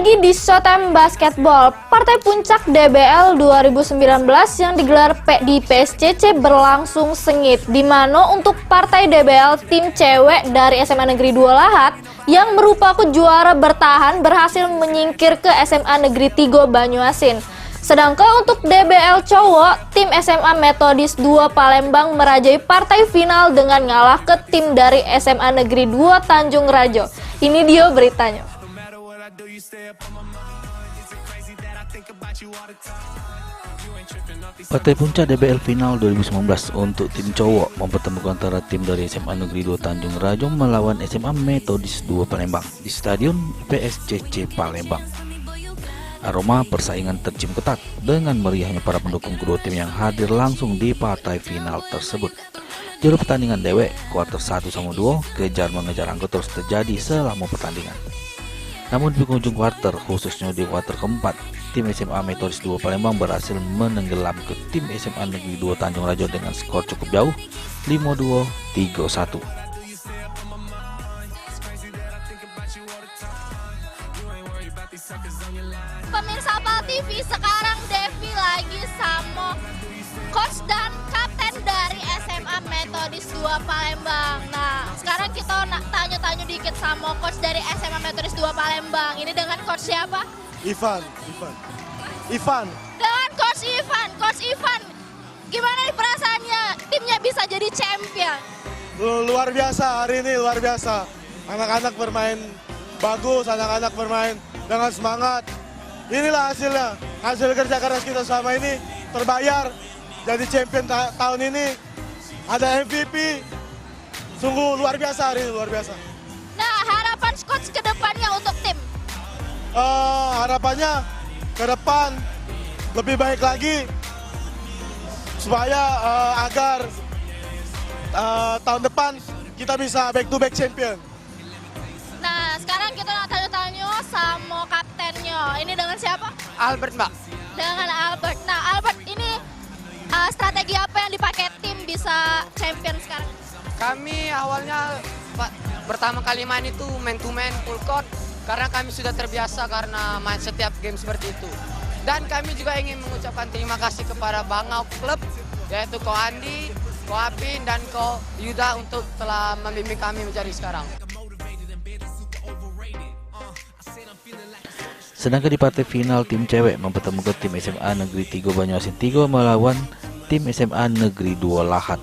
lagi di Showtime Basketball. Partai puncak DBL 2019 yang digelar di PSCC berlangsung sengit, di mana untuk partai DBL tim cewek dari SMA Negeri 2 Lahat yang merupakan juara bertahan berhasil menyingkir ke SMA Negeri 3 Banyuasin. Sedangkan untuk DBL cowok, tim SMA Metodis 2 Palembang merajai partai final dengan ngalah ke tim dari SMA Negeri 2 Tanjung Rajo. Ini dia beritanya. Partai puncak DBL final 2019 untuk tim cowok mempertemukan antara tim dari SMA Negeri 2 Tanjung Rajo melawan SMA Metodis 2 Palembang di Stadion PSCC Palembang. Aroma persaingan tercium ketat dengan meriahnya para pendukung kedua tim yang hadir langsung di partai final tersebut. Juru pertandingan dewek kuarter 1-2 kejar-mengejar angka terus terjadi selama pertandingan. Namun di penghujung kuarter, khususnya di kuarter keempat, tim SMA Metodis 2 Palembang berhasil menenggelam ke tim SMA Negeri 2 Tanjung Rajo dengan skor cukup jauh 5-2, 3-1. Pemirsa Apal TV, sekarang Devi lagi sama coach dan kapten dari SMA Metodis 2 Palembang. Nah, sekarang kita nak tanya-tanya dikit sama coach dari SMA Metodis 2 Palembang. Ini dengan coach siapa? Ivan. Dengan coach Ivan, gimana nih perasaannya timnya bisa jadi champion? Luar biasa hari ini, luar biasa. Anak-anak bermain bagus, anak-anak bermain dengan semangat. Inilah hasilnya, hasil kerja keras kita selama ini terbayar. Jadi champion tahun ini, ada MVP. Sungguh luar biasa hari ini, luar biasa. Nah, harapan coach ke depannya untuk tim? Harapannya ke depan lebih baik lagi supaya agar tahun depan kita bisa back to back champion. Nah, sekarang kita nak tanya-tanya sama kaptennya. Ini dengan siapa? Albert, Mbak. Dengan Albert. Nah, Albert, ini strategi apa yang dipakai tim bisa champion sekarang? Kami awalnya pertama kali main itu man to man full court karena kami sudah terbiasa karena main setiap game seperti itu. Dan kami juga ingin mengucapkan terima kasih kepada Bangau Club, yaitu Ko Andi, Ko Apin, dan Ko Yuda untuk telah membimbing kami menjadi sekarang. Sedangkan di partai final, tim cewek mempertemukan tim SMA Negeri 3 Banyuasin 3 melawan tim SMA Negeri 2 Lahat.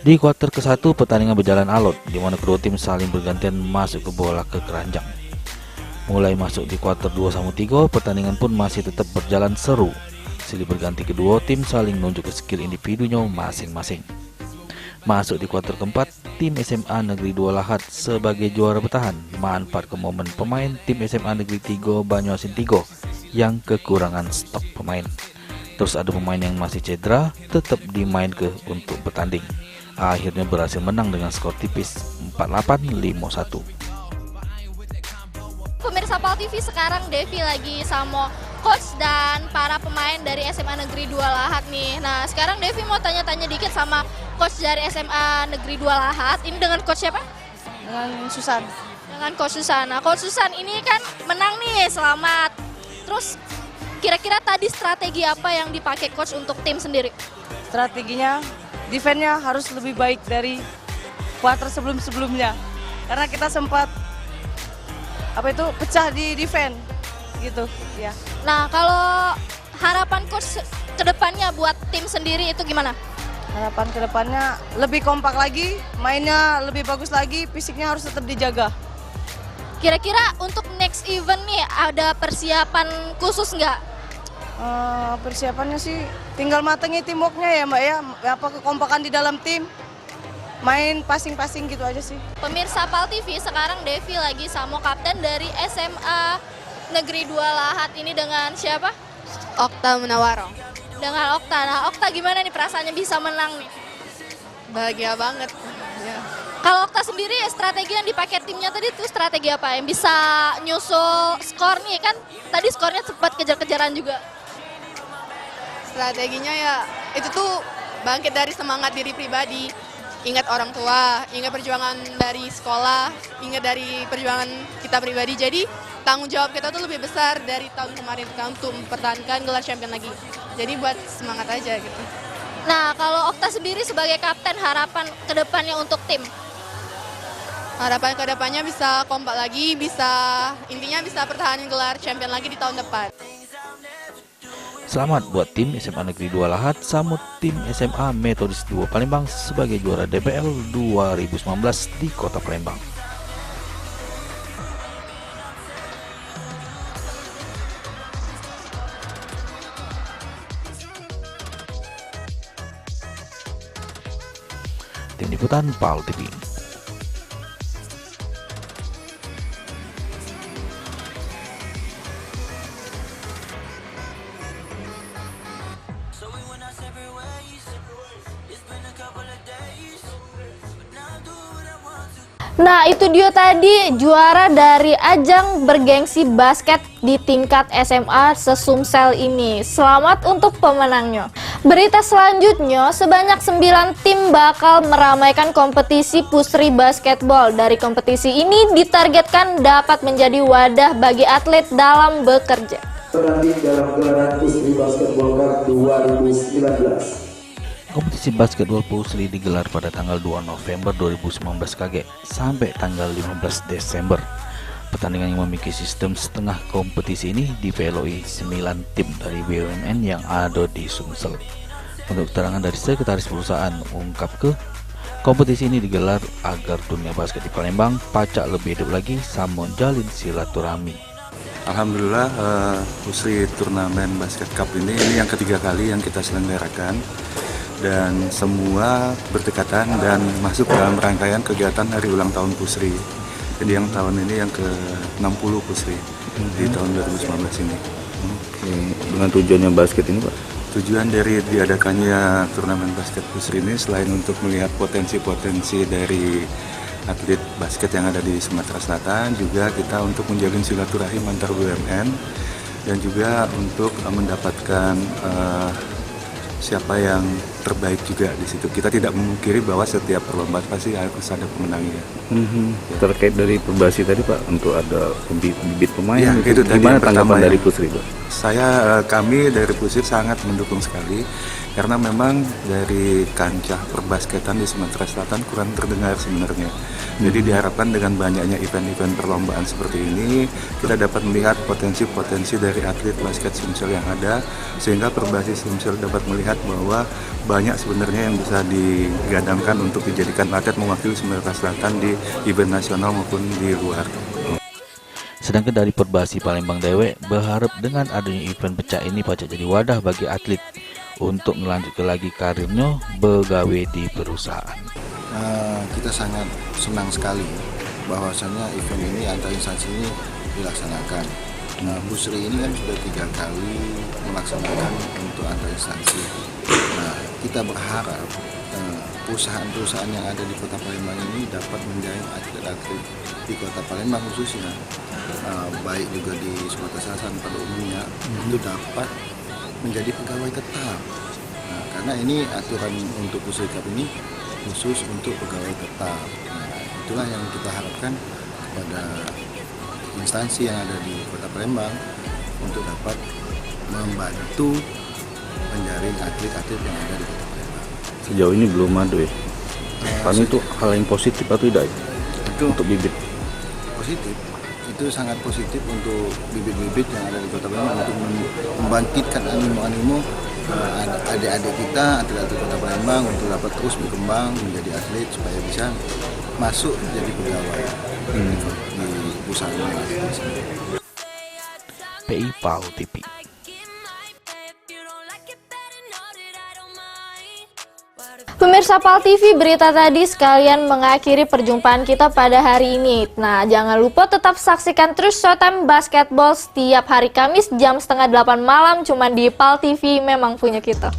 Di kuarter ke-1, pertandingan berjalan alot, di mana kedua tim saling bergantian masuk ke bola ke keranjang. Mulai masuk di kuarter 2-3, pertandingan pun masih tetap berjalan seru. Silih berganti kedua tim saling menunjuk skill individunya masing-masing. Masuk di kuarter keempat, tim SMA Negeri 2 Lahat sebagai juara bertahan manfaatkan momen pemain tim SMA Negeri 3 Banyuasin 3 yang kekurangan stok pemain. Terus ada pemain yang masih cedera tetap dimainkan untuk bertanding. Akhirnya berhasil menang dengan skor tipis 48-51. Pemirsa Apal TV, sekarang Devi lagi sama coach dan para pemain dari SMA Negeri 2 Lahat nih. Nah, sekarang Devi mau tanya-tanya dikit sama coach dari SMA Negeri 2 Lahat. Ini dengan coach siapa? Dengan Susan. Dengan coach Susan. Nah, coach Susan ini kan menang nih, selamat. Terus kira-kira tadi strategi apa yang dipakai coach untuk tim sendiri? Strateginya, defense-nya harus lebih baik dari kuarter sebelum-sebelumnya. Karena kita sempat pecah di defense gitu ya. Nah, kalau harapan coach ke depannya buat tim sendiri itu gimana? Harapan ke depannya lebih kompak lagi, mainnya lebih bagus lagi, fisiknya harus tetap dijaga. Kira-kira untuk next event nih ada persiapan khusus nggak? Persiapannya sih tinggal matengin teamwork-nya ya Mbak ya, apa kekompakan di dalam tim, main passing-passing gitu aja sih. Pemirsa Apal TV, sekarang Devi lagi sama kapten dari SMA Negeri 2 Lahat. Ini dengan siapa? Okta Munawaro. Dengan Okta. Nah, Okta gimana nih perasaannya bisa menang nih? Bahagia banget. Ya. Kalau Okta sendiri, strategi yang dipakai timnya tadi itu strategi apa? Yang bisa nyusul skor nih, kan tadi skornya sempat kejar-kejaran juga. Strateginya ya itu tuh bangkit dari semangat diri pribadi. ingat orang tua, ingat perjuangan dari sekolah, ingat dari perjuangan kita pribadi. Jadi tanggung jawab kita tuh lebih besar dari tahun kemarin untuk mempertahankan gelar champion lagi. Jadi buat semangat aja gitu. Nah, kalau Okta sendiri sebagai kapten, harapan kedepannya untuk tim? Harapan kedepannya bisa kompak lagi, intinya bisa pertahanin gelar champion lagi di tahun depan. Selamat buat tim SMA Negeri 2 Lahat sama tim SMA Metodis 2 Palembang sebagai juara DBL 2019 di Kota Palembang. Tim Liputan PAL TV. Nah, itu dia tadi juara dari ajang bergengsi basket di tingkat SMA se-Sumsel ini. Selamat untuk pemenangnya. Berita selanjutnya, sebanyak 9 tim bakal meramaikan kompetisi Pusri Basketball. Dari kompetisi ini ditargetkan dapat menjadi wadah bagi atlet dalam bekerja. Bertanding dalam gelaran Pusri Basketball Cup 2019. Kompetisi basketball Pusri digelar pada tanggal 2 November 2019 KG sampai tanggal 15 Desember. Pertandingan yang memiliki sistem setengah kompetisi ini diveloi 9 tim dari BUMN yang ada di Sumsel. Menurut keterangan dari sekretaris perusahaan ungkap kompetisi ini digelar agar dunia basket di Palembang pacak lebih hidup lagi sama jalin silaturahmi. Alhamdulillah Pusri Turnamen Basket Cup ini yang ketiga kali yang kita selenggarakan. Dan semua berdekatan dan masuk dalam rangkaian kegiatan hari ulang tahun Pusri. Jadi yang tahun ini yang ke-60 Pusri di tahun 2019 ini. Dengan tujuannya basket ini, Pak? Tujuan dari diadakannya turnamen basket Pusri ini selain untuk melihat potensi-potensi dari atlet basket yang ada di Sumatera Selatan, juga kita untuk menjalin silaturahim antar BUMN dan juga untuk mendapatkan siapa yang terbaik juga di situ. Kita tidak memungkiri bahwa setiap perlombaan pasti harus ada pemenangnya. Ya. Terkait dari Perbasi tadi, Pak, untuk ada bibit pemain, ya, itu gimana tanggapan dari Pusri, Pak? Kami dari Pusri sangat mendukung sekali karena memang dari kancah perbasketan di Sumatera Selatan kurang terdengar sebenarnya. Jadi diharapkan dengan banyaknya event-event perlombaan seperti ini kita dapat melihat potensi-potensi dari atlet basket Sumsel yang ada, sehingga Perbasi Sumsel dapat melihat bahwa banyak sebenarnya yang bisa digadangkan untuk dijadikan atlet mewakili Sumatera Selatan di event nasional maupun di luar. Sedangkan dari Perbasi Palembang Dewek berharap dengan adanya event pecah ini pacak jadi wadah bagi atlet untuk melanjutkan lagi karirnya begawe di perusahaan. Kita sangat senang sekali bahwasannya event ini antar instansi ini dilaksanakan. Pusri ini kan sudah 3 kali melaksanakan untuk antar instansi. Kita berharap perusahaan-perusahaan yang ada di Kota Palembang ini dapat menjaring atlet-atlet di Kota Palembang khususnya, baik juga di Sumatera Selatan pada umumnya, itu dapat menjadi pegawai tetap. Karena ini aturan untuk Pusri Cup ini khusus untuk pegawai tetap. Itulah yang kita harapkan kepada instansi yang ada di Kota Palembang untuk dapat membantu menjaring atlet-atlet yang ada di Kota Palembang. Sejauh ini belum ada ya? Karena itu hal yang positif atau tidak ya? Untuk bibit? Positif, itu sangat positif untuk bibit-bibit yang ada di Kota Palembang untuk membangkitkan animo-animo adik-adik kita, atlet-atlet Kota Palembang untuk dapat terus berkembang menjadi atlet supaya bisa masuk menjadi pegawai di perusahaan yang ada di sini. PI PAL TV. Pemirsa PAL TV, berita tadi sekalian mengakhiri perjumpaan kita pada hari ini. Nah, jangan lupa tetap saksikan terus Showtime Basketball setiap hari Kamis jam 7:30 malam cuma di PAL TV, memang punya kita.